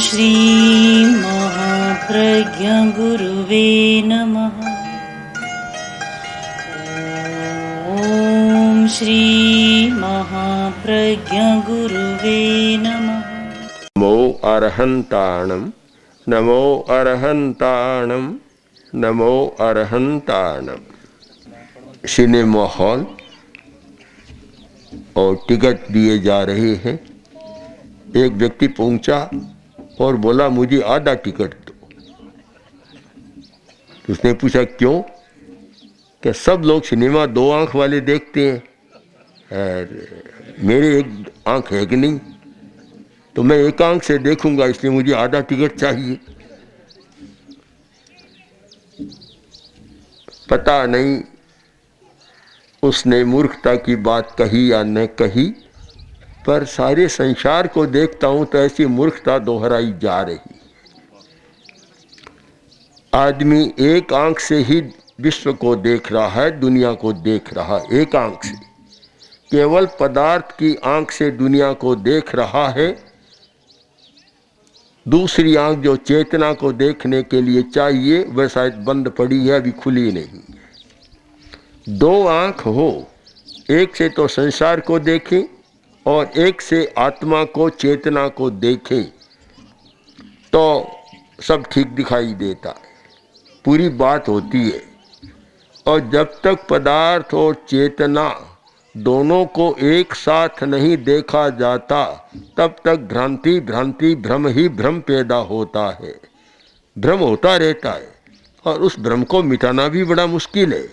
श्री महाप्रज्ञ गुरुवे नमः। ओम श्री महाप्रज्ञ गुरुवे नमः। नमो अरहंताणं नमो अरहंताणं नमो अरहंताणं। सिनेमा हॉल और टिकट दिए जा रहे हैं। एक व्यक्ति पहुंचा और बोला मुझे आधा टिकट दो। उसने पूछा क्यों? कि सब लोग सिनेमा दो आंख वाले देखते हैं, मेरे एक आंख है कि नहीं, तो मैं एक आंख से देखूंगा, इसलिए मुझे आधा टिकट चाहिए। पता नहीं उसने मूर्खता की बात कही या न कही, पर सारे संसार को देखता हूं तो ऐसी मूर्खता दोहराई जा रही। आदमी एक आंख से ही विश्व को देख रहा है, दुनिया को देख रहा है एक आंख से, केवल पदार्थ की आंख से दुनिया को देख रहा है। दूसरी आंख जो चेतना को देखने के लिए चाहिए वह शायद बंद पड़ी है, अभी खुली नहीं। दो आंख हो, एक से तो संसार को देखें और एक से आत्मा को चेतना को देखें तो सब ठीक दिखाई देता है, पूरी बात होती है। और जब तक पदार्थ और चेतना दोनों को एक साथ नहीं देखा जाता तब तक भ्रांति भ्रांति भ्रम ही भ्रम पैदा होता है। भ्रम होता रहता है और उस भ्रम को मिटाना भी बड़ा मुश्किल है।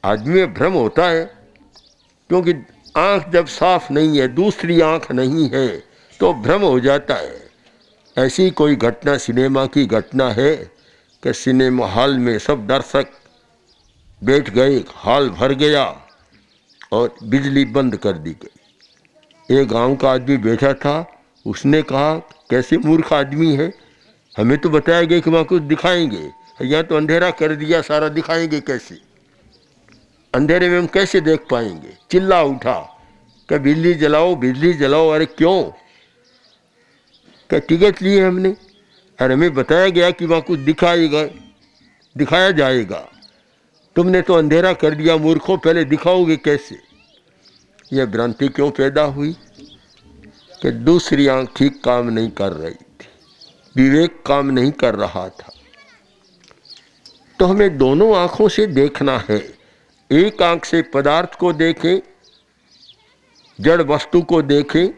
आदमी में भ्रम होता है क्योंकि आंख जब साफ नहीं है, दूसरी आंख नहीं है, तो भ्रम हो जाता है। ऐसी कोई घटना सिनेमा की घटना है कि सिनेमा हॉल में सब दर्शक बैठ गए, हॉल भर गया और बिजली बंद कर दी गई। एक गांव का आदमी बैठा था, उसने कहा कैसे मूर्ख आदमी है, हमें तो बताया गया कि वहाँ कुछ दिखाएंगे, यहाँ तो अंधेरा कर दिया सारा, दिखाएंगे कैसे, अंधेरे में हम कैसे देख पाएंगे। चिल्ला उठा कि बिजली जलाओ बिजली जलाओ। अरे क्यों? क्या टिकट लिए हमने, अरे हमें बताया गया कि वहाँ कुछ दिखाया जाएगा, तुमने तो अंधेरा कर दिया मूर्खों, पहले दिखाओगे कैसे। यह भ्रांति क्यों पैदा हुई कि दूसरी आंख ठीक काम नहीं कर रही थी, विवेक काम नहीं कर रहा था। तो हमें दोनों आंखों से देखना है। एक आंख से पदार्थ को देखें, जड़ वस्तु को देखें,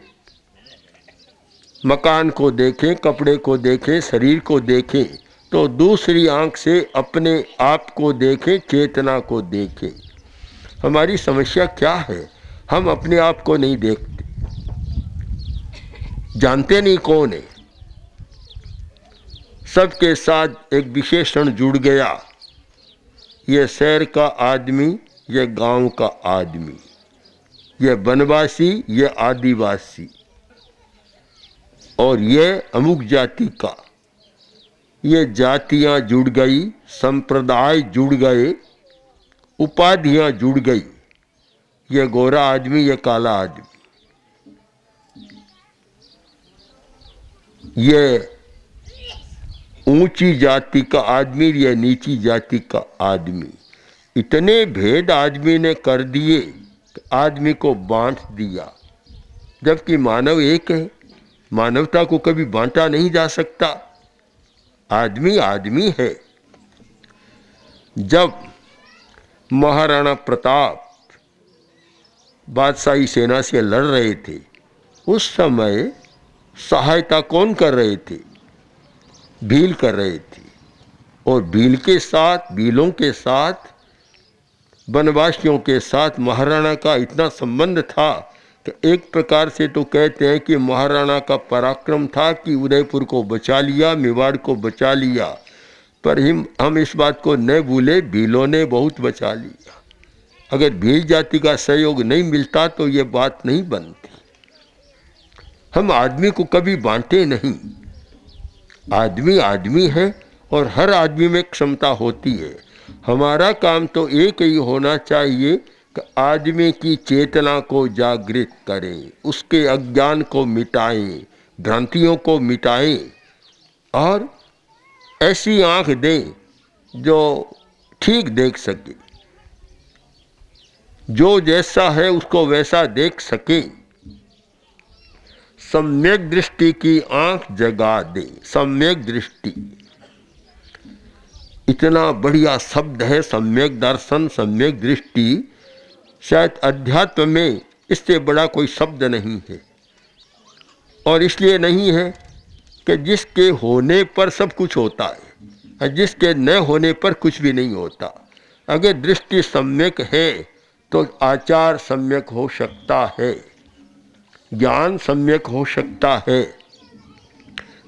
मकान को देखें, कपड़े को देखें, शरीर को देखें, तो दूसरी आंख से अपने आप को देखें, चेतना को देखें। हमारी समस्या क्या है? हम अपने आप को नहीं देखते, जानते नहीं कौन है। सबके साथ एक विशेषण जुड़ गया, ये शहर का आदमी, ये गांव का आदमी, ये वनवासी, ये आदिवासी, और ये अमुक जाति का। ये जातियां जुड़ गई, संप्रदाय जुड़ गए, उपाधियां जुड़ गई। ये गोरा आदमी, ये काला आदमी, ये ऊंची जाति का आदमी, ये नीची जाति का आदमी। इतने भेद आदमी ने कर दिए, आदमी को बांट दिया, जबकि मानव एक है। मानवता को कभी बांटा नहीं जा सकता। आदमी आदमी है। जब महाराणा प्रताप बादशाही सेना से लड़ रहे थे, उस समय सहायता कौन कर रहे थे? भील कर रहे थे। और भील के साथ, भीलों के साथ, वनवासियों के साथ महाराणा का इतना संबंध था कि एक प्रकार से तो कहते हैं कि महाराणा का पराक्रम था कि उदयपुर को बचा लिया, मेवाड़ को बचा लिया। पर हम इस बात को न भूले, भीलों ने बहुत बचा लिया। अगर भील जाति का सहयोग नहीं मिलता तो ये बात नहीं बनती। हम आदमी को कभी बांटे नहीं। आदमी आदमी है और हर आदमी में क्षमता होती है। हमारा काम तो एक ही होना चाहिए कि आदमी की चेतना को जागृत करें, उसके अज्ञान को मिटाएं, भ्रांतियों को मिटाएं, और ऐसी आंख दें जो ठीक देख सके, जो जैसा है उसको वैसा देख सके। सम्यक दृष्टि की आंख जगा दे। सम्यक दृष्टि इतना बढ़िया शब्द है, सम्यक दर्शन, सम्यक दृष्टि। शायद अध्यात्म में इससे बड़ा कोई शब्द नहीं है। और इसलिए नहीं है कि जिसके होने पर सब कुछ होता है और जिसके न होने पर कुछ भी नहीं होता। अगर दृष्टि सम्यक है तो आचार सम्यक हो सकता है, ज्ञान सम्यक हो सकता है।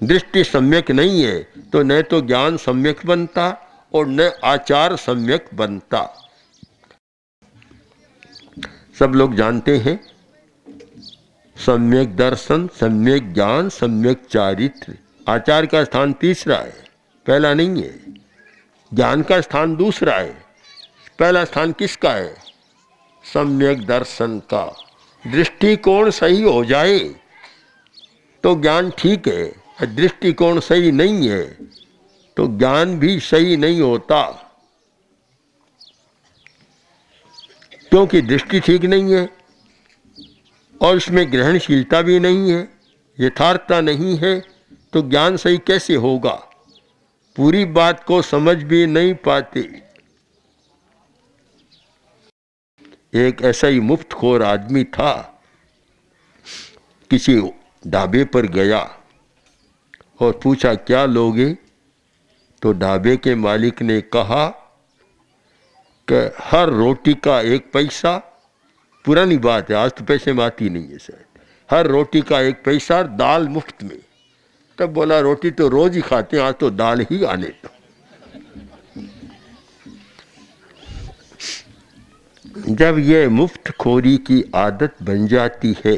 दृष्टि सम्यक नहीं है तो न तो ज्ञान सम्यक बनता और न आचार सम्यक बनता। सब लोग जानते हैं सम्यक दर्शन, सम्यक ज्ञान, सम्यक चारित्र। आचार का स्थान तीसरा है, पहला नहीं है। ज्ञान का स्थान दूसरा है, पहला स्थान किसका है? सम्यक दर्शन का। दृष्टिकोण सही हो जाए तो ज्ञान ठीक है, दृष्टिकोण सही नहीं है तो ज्ञान भी सही नहीं होता, क्योंकि दृष्टि ठीक नहीं है और उसमें ग्रहणशीलता भी नहीं है, यथार्थता नहीं है, तो ज्ञान सही कैसे होगा? पूरी बात को समझ भी नहीं पाते। एक ऐसा ही मुफ्तखोर आदमी था, किसी ढाबे पर गया और पूछा क्या लोगे? तो ढाबे के मालिक ने कहा कि हर रोटी का 1 पैसा। पुरानी बात है, आज तो पैसे में आती नहीं है शायद। हर रोटी का 1 पैसा, दाल मुफ्त में। तब बोला रोटी तो रोज ही खाते हैं, आज तो दाल ही आने दो। जब ये मुफ्तखोरी की आदत बन जाती है,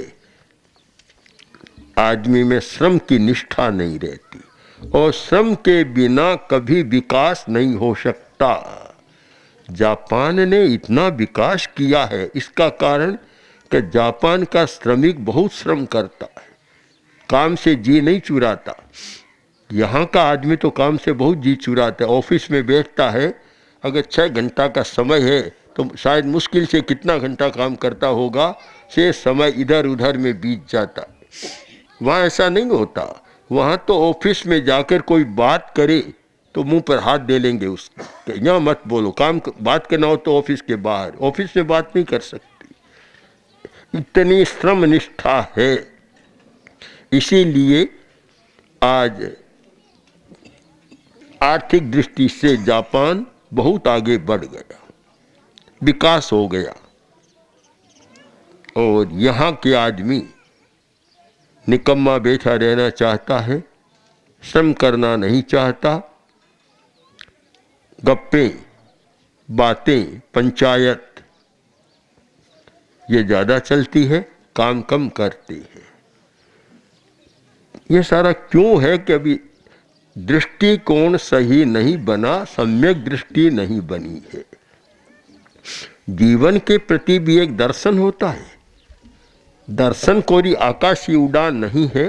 आदमी में श्रम की निष्ठा नहीं रहती और श्रम के बिना कभी विकास नहीं हो सकता। जापान ने इतना विकास किया है, इसका कारण कि जापान का श्रमिक बहुत श्रम करता है, काम से जी नहीं चुराता। यहाँ का आदमी तो काम से बहुत जी चुराता है। ऑफिस में बैठता है, अगर 6 घंटा का समय है तो शायद मुश्किल से कितना घंटा काम करता होगा, से समय इधर उधर में बीत जाता। वहाँ ऐसा नहीं होता। वहाँ तो ऑफिस में जाकर कोई बात करे तो मुंह पर हाथ दे लेंगे उसके, यहाँ मत बोलो, काम बात करना हो तो ऑफिस के बाहर, ऑफिस में बात नहीं कर सकती। इतनी श्रम निष्ठा है। इसीलिए आज आर्थिक दृष्टि से जापान बहुत आगे बढ़ गया, विकास हो गया। और यहाँ के आदमी निकम्मा बैठा रहना चाहता है, श्रम करना नहीं चाहता। गप्पे, बातें, पंचायत ये ज़्यादा चलती है, काम कम करते हैं। ये सारा क्यों है कि अभी दृष्टिकोण सही नहीं बना, सम्यक दृष्टि नहीं बनी है। जीवन के प्रति भी एक दर्शन होता है। दर्शन कोई आकाशीय उड़ान नहीं है।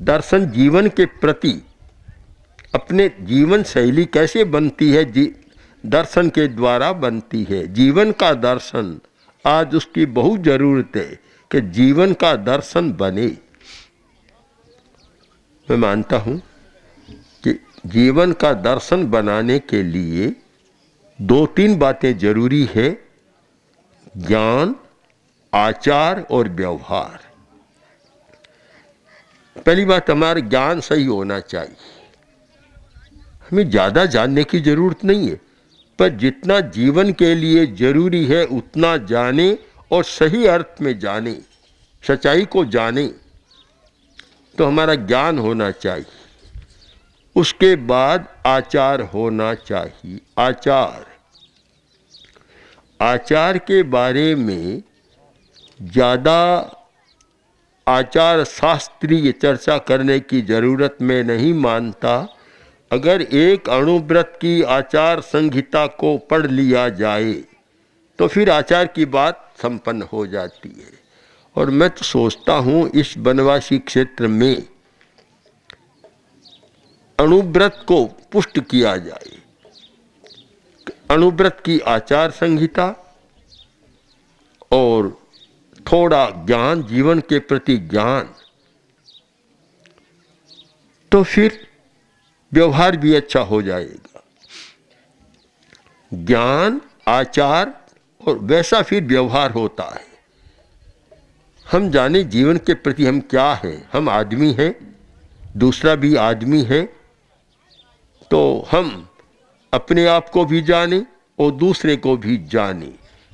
दर्शन जीवन के प्रति, अपने जीवन शैली कैसे बनती है, दर्शन के द्वारा बनती है। जीवन का दर्शन, आज उसकी बहुत जरूरत है कि जीवन का दर्शन बने। मैं मानता हूँ कि जीवन का दर्शन बनाने के लिए 2-3 बातें जरूरी है, ज्ञान, आचार और व्यवहार। पहली बात, हमारा ज्ञान सही होना चाहिए। हमें ज़्यादा जानने की जरूरत नहीं है, पर जितना जीवन के लिए जरूरी है उतना जाने और सही अर्थ में जाने, सच्चाई को जाने, तो हमारा ज्ञान होना चाहिए। उसके बाद आचार होना चाहिए। आचार के बारे में ज़्यादा आचार शास्त्रीय चर्चा करने की जरूरत मैं नहीं मानता। अगर एक अणुव्रत की आचार संहिता को पढ़ लिया जाए तो फिर आचार की बात संपन्न हो जाती है। और मैं तो सोचता हूँ इस वनवासी क्षेत्र में अणुव्रत को पुष्ट किया जाए। अणुव्रत की आचार संहिता और थोड़ा ज्ञान, जीवन के प्रति ज्ञान, तो फिर व्यवहार भी अच्छा हो जाएगा। ज्ञान, आचार और वैसा फिर व्यवहार होता है। हम जाने जीवन के प्रति हम क्या हैं। हम आदमी हैं, दूसरा भी आदमी है, तो हम अपने आप को भी जाने और दूसरे को भी जाने।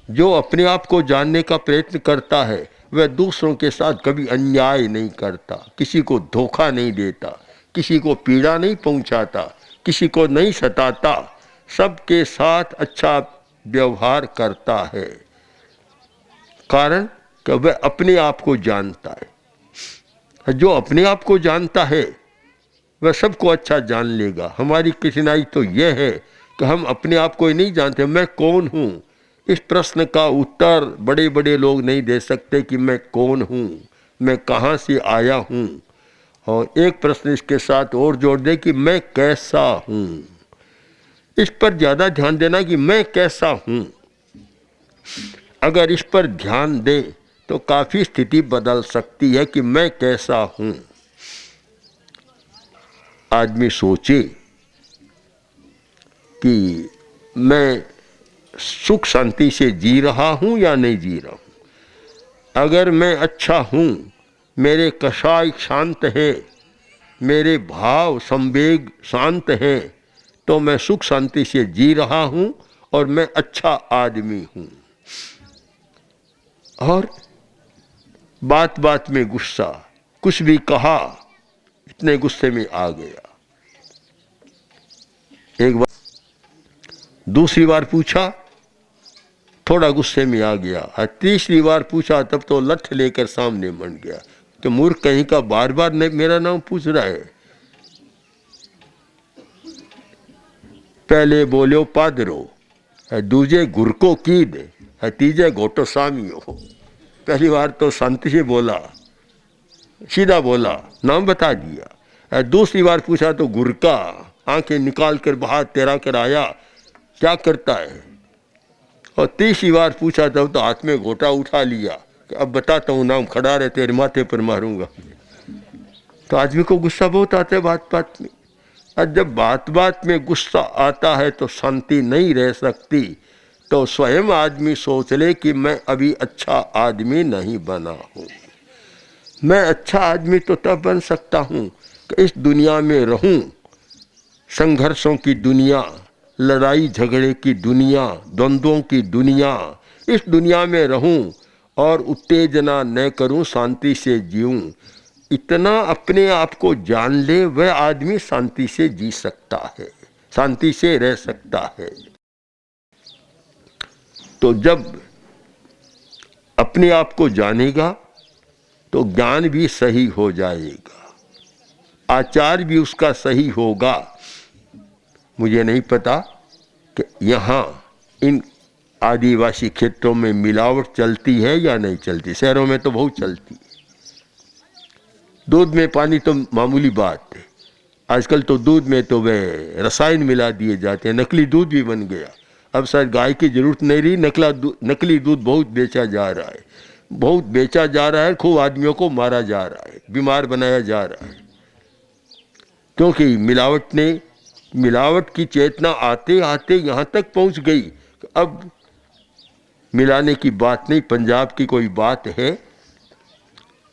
जो अपने आप को जानने का प्रयत्न करता है वह दूसरों के साथ कभी अन्याय नहीं करता, किसी को धोखा नहीं देता, किसी को पीड़ा नहीं पहुंचाता, किसी को नहीं सताता, सबके साथ अच्छा व्यवहार करता है। कारण कि वह अपने आप को जानता है। जो अपने आप को जानता है वह सबको अच्छा जान लेगा। हमारी कठिनाई तो यह है कि हम अपने आप को ही नहीं जानते। मैं कौन हूँ, इस प्रश्न का उत्तर बड़े बड़े लोग नहीं दे सकते कि मैं कौन हूँ, मैं कहाँ से आया हूँ। और एक प्रश्न इसके साथ और जोड़ दे कि मैं कैसा हूँ। इस पर ज़्यादा ध्यान देना कि मैं कैसा हूँ। अगर इस पर ध्यान दे तो काफ़ी स्थिति बदल सकती है कि मैं कैसा हूँ। आदमी सोचे कि मैं सुख शांति से जी रहा हूँ या नहीं जी रहा हूँ। अगर मैं अच्छा हूँ, मेरे कषाय शांत है, मेरे भाव संवेग शांत हैं, तो मैं सुख शांति से जी रहा हूँ और मैं अच्छा आदमी हूँ। और बात बात में गुस्सा, कुछ भी कहा इतने गुस्से में आ गया। एक बार दूसरी बार पूछा, थोड़ा गुस्से में आ गया। और तीसरी बार पूछा तब तो लठ लेकर सामने बन गया कि मूर्ख कहीं का, बार बार मेरा नाम पूछ रहा है। पहले बोलो पादरो, दूजे गुर को कीद, तीजे घोटो सामियो। पहली बार तो शांति से बोला, सीधा बोला, नाम बता दिया। दूसरी बार पूछा तो गुर का, आंखें निकाल कर बाहर तेरा कर आया, क्या करता है। और तीसरी बार पूछा तब तो हाथ में घोटा उठा लिया कि अब बताता हूँ, नाम खड़ा रहे, तेरे माथे पर मारूंगा। तो आदमी को गुस्सा बहुत आता है बात बात में। और जब बात बात में गुस्सा आता है तो शांति नहीं रह सकती। तो स्वयं आदमी सोच ले कि मैं अभी अच्छा आदमी नहीं बना हूँ। मैं अच्छा आदमी तो तब बन सकता हूँ कि इस दुनिया में रहूँ, संघर्षों की दुनिया, लड़ाई झगड़े की दुनिया, द्वंद्वों की दुनिया, इस दुनिया में रहूं और उत्तेजना न करूं, शांति से जीऊं। इतना अपने आप को जान ले, वह आदमी शांति से जी सकता है, शांति से रह सकता है। तो जब अपने आप को जानेगा तो ज्ञान भी सही हो जाएगा, आचार भी उसका सही होगा। मुझे नहीं पता कि यहाँ इन आदिवासी क्षेत्रों में मिलावट चलती है या नहीं चलती। शहरों में तो बहुत चलती है। दूध में पानी तो मामूली बात है। आजकल तो दूध में तो वे रसायन मिला दिए जाते हैं, नकली दूध भी बन गया। अब शायद गाय की जरूरत नहीं रही, नकली दूध बहुत बेचा जा रहा है, बहुत बेचा जा रहा है। खूब आदमियों को मारा जा रहा है, बीमार बनाया जा रहा है, क्योंकि मिलावट की चेतना आते आते यहाँ तक पहुँच गई। अब मिलाने की बात नहीं। पंजाब की कोई बात है,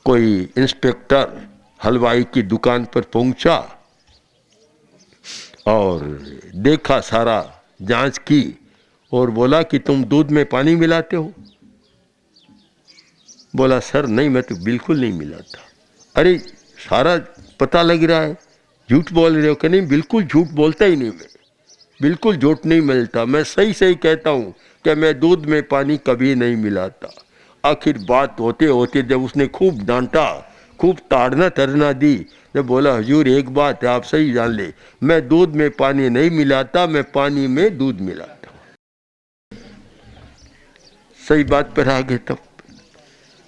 कोई इंस्पेक्टर हलवाई की दुकान पर पहुंचा और देखा, सारा जांच की और बोला कि तुम दूध में पानी मिलाते हो। बोला सर नहीं, मैं तो बिल्कुल नहीं मिलाता। अरे सारा पता लग रहा है, झूठ बोल रहे हो। कि नहीं, बिल्कुल झूठ बोलता ही नहीं, मैं बिल्कुल झूठ नहीं मिलता, मैं सही सही कहता हूँ कि मैं दूध में पानी कभी नहीं मिलाता। आखिर बात होते होते जब उसने खूब डांटा, खूब ताड़ना तरना दी, जब बोला हुजूर एक बात है, आप सही जान ले, मैं दूध में पानी नहीं मिलाता, मैं पानी में दूध मिलाता हूँ। सही बात पर आ गए। तब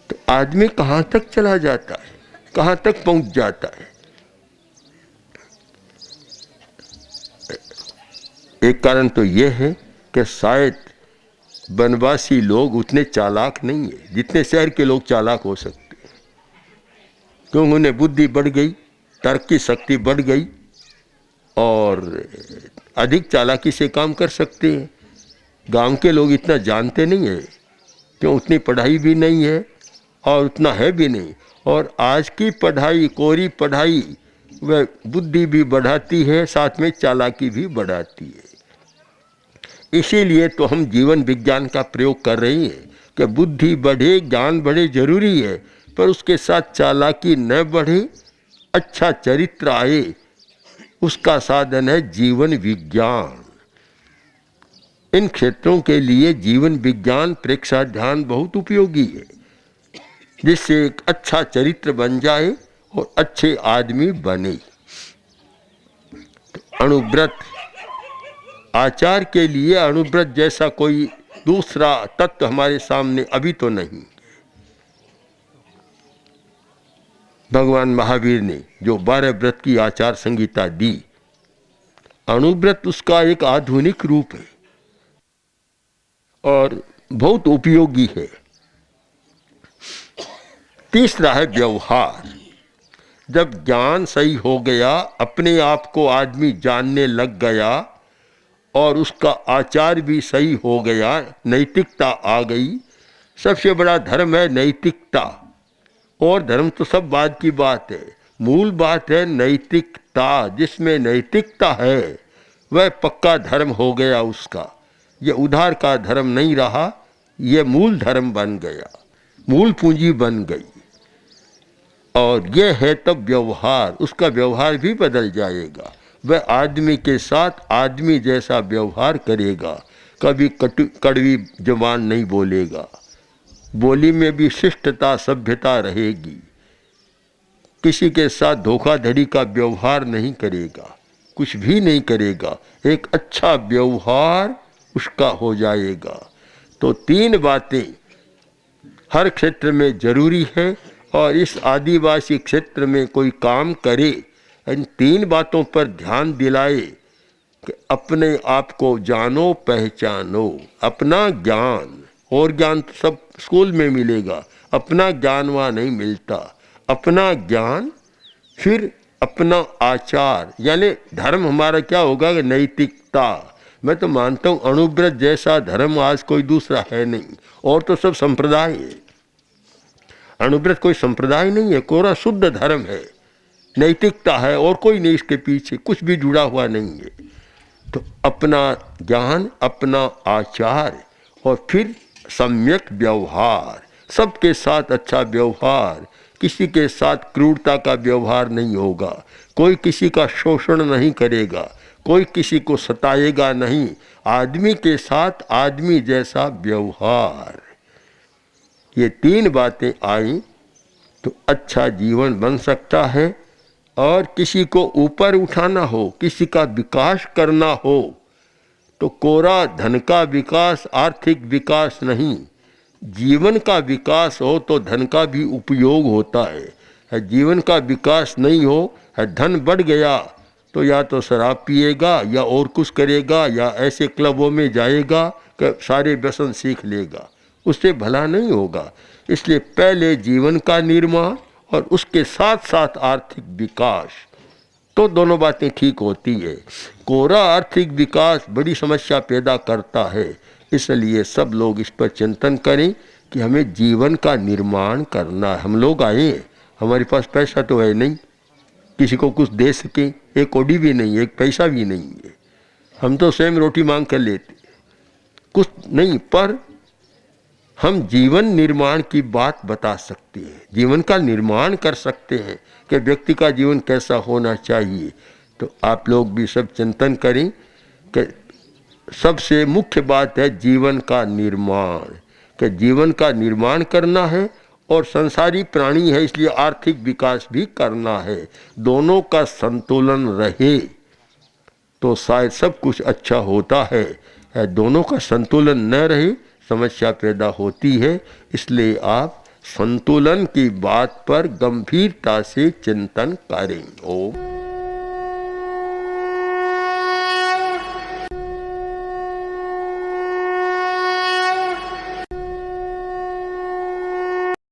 तो आदमी कहाँ तक चला जाता है, कहाँ तक पहुँच जाता है। एक कारण तो यह है कि शायद वनवासी लोग उतने चालाक नहीं है जितने शहर के लोग चालाक हो सकते हैं, क्योंकि उन्हें बुद्धि बढ़ गई, तर्क की शक्ति बढ़ गई और अधिक चालाकी से काम कर सकते हैं। गांव के लोग इतना जानते नहीं है, क्यों उतनी पढ़ाई भी नहीं है और उतना है भी नहीं। और आज की पढ़ाई, कोरी पढ़ाई, वह बुद्धि भी बढ़ाती है, साथ में चालाकी भी बढ़ाती है। इसीलिए तो हम जीवन विज्ञान का प्रयोग कर रहे हैं कि बुद्धि बढ़े, ज्ञान बढ़े जरूरी है, पर उसके साथ चालाकी न बढ़े, अच्छा चरित्र आए, उसका साधन है जीवन विज्ञान। इन क्षेत्रों के लिए जीवन विज्ञान प्रेक्षा ध्यान बहुत उपयोगी है, जिससे एक अच्छा चरित्र बन जाए और अच्छे आदमी बने। तो अणुव्रत, आचार के लिए अणुव्रत जैसा कोई दूसरा तत्व हमारे सामने अभी तो नहीं। भगवान महावीर ने जो 12 व्रत की आचार संहिता दी, अणुव्रत उसका एक आधुनिक रूप है और बहुत उपयोगी है। तीसरा है व्यवहार। जब ज्ञान सही हो गया, अपने आप को आदमी जानने लग गया और उसका आचार भी सही हो गया, नैतिकता आ गई। सबसे बड़ा धर्म है नैतिकता, और धर्म तो सब बाद की बात है, मूल बात है नैतिकता। जिसमें नैतिकता है वह पक्का धर्म हो गया उसका। यह उधार का धर्म नहीं रहा, यह मूल धर्म बन गया, मूल पूंजी बन गई। और यह है तब व्यवहार, उसका व्यवहार भी बदल जाएगा। वह आदमी के साथ आदमी जैसा व्यवहार करेगा, कभी कड़वी जुबान नहीं बोलेगा, बोली में भी शिष्टता सभ्यता रहेगी, किसी के साथ धोखाधड़ी का व्यवहार नहीं करेगा, कुछ भी नहीं करेगा, एक अच्छा व्यवहार उसका हो जाएगा। तो 3 बातें हर क्षेत्र में जरूरी है, और इस आदिवासी क्षेत्र में कोई काम करे, इन 3 बातों पर ध्यान दिलाए कि अपने आप को जानो पहचानो, अपना ज्ञान, और ज्ञान तो सब स्कूल में मिलेगा, अपना ज्ञान वहाँ नहीं मिलता। अपना ज्ञान, फिर अपना आचार, यानी धर्म हमारा क्या होगा कि नैतिकता। मैं तो मानता हूँ अणुव्रत जैसा धर्म आज कोई दूसरा है नहीं, और तो सब संप्रदाय है। अणुव्रत कोई संप्रदाय नहीं है, कोरा शुद्ध धर्म है, नैतिकता है, और कोई नहीं इसके पीछे, कुछ भी जुड़ा हुआ नहीं है। तो अपना ज्ञान, अपना आचार, और फिर सम्यक व्यवहार, सबके साथ अच्छा व्यवहार, किसी के साथ क्रूरता का व्यवहार नहीं होगा, कोई किसी का शोषण नहीं करेगा, कोई किसी को सताएगा नहीं, आदमी के साथ आदमी जैसा व्यवहार। ये 3 बातें आई तो अच्छा जीवन बन सकता है। और किसी को ऊपर उठाना हो, किसी का विकास करना हो, तो कोरा धन का विकास, आर्थिक विकास नहीं, जीवन का विकास हो तो धन का भी उपयोग होता है। जीवन का विकास नहीं हो, धन बढ़ गया तो या तो शराब पिएगा, या और कुछ करेगा, या ऐसे क्लबों में जाएगा कि सारे व्यसन सीख लेगा, उससे भला नहीं होगा। इसलिए पहले जीवन का निर्माण और उसके साथ साथ आर्थिक विकास, तो दोनों बातें ठीक होती है। कोरा आर्थिक विकास बड़ी समस्या पैदा करता है, इसलिए सब लोग इस पर चिंतन करें कि हमें जीवन का निर्माण करना है। हम लोग आए हैं, हमारे पास पैसा तो है नहीं, किसी को कुछ दे सके, एक कौड़ी भी नहीं, एक पैसा भी नहीं है, हम तो स्वयं रोटी मांग कर लेते, कुछ नहीं। पर हम जीवन निर्माण की बात बता सकते हैं, जीवन का निर्माण कर सकते हैं कि व्यक्ति का जीवन कैसा होना चाहिए। तो आप लोग भी सब चिंतन करें कि सबसे मुख्य बात है जीवन का निर्माण, कि जीवन का निर्माण करना है, और संसारी प्राणी है इसलिए आर्थिक विकास भी करना है। दोनों का संतुलन रहे तो शायद सब कुछ अच्छा होता है। दोनों का संतुलन न रहे, समस्या पैदा होती है। इसलिए आप संतुलन की बात पर गंभीरता से चिंतन करें। ओम।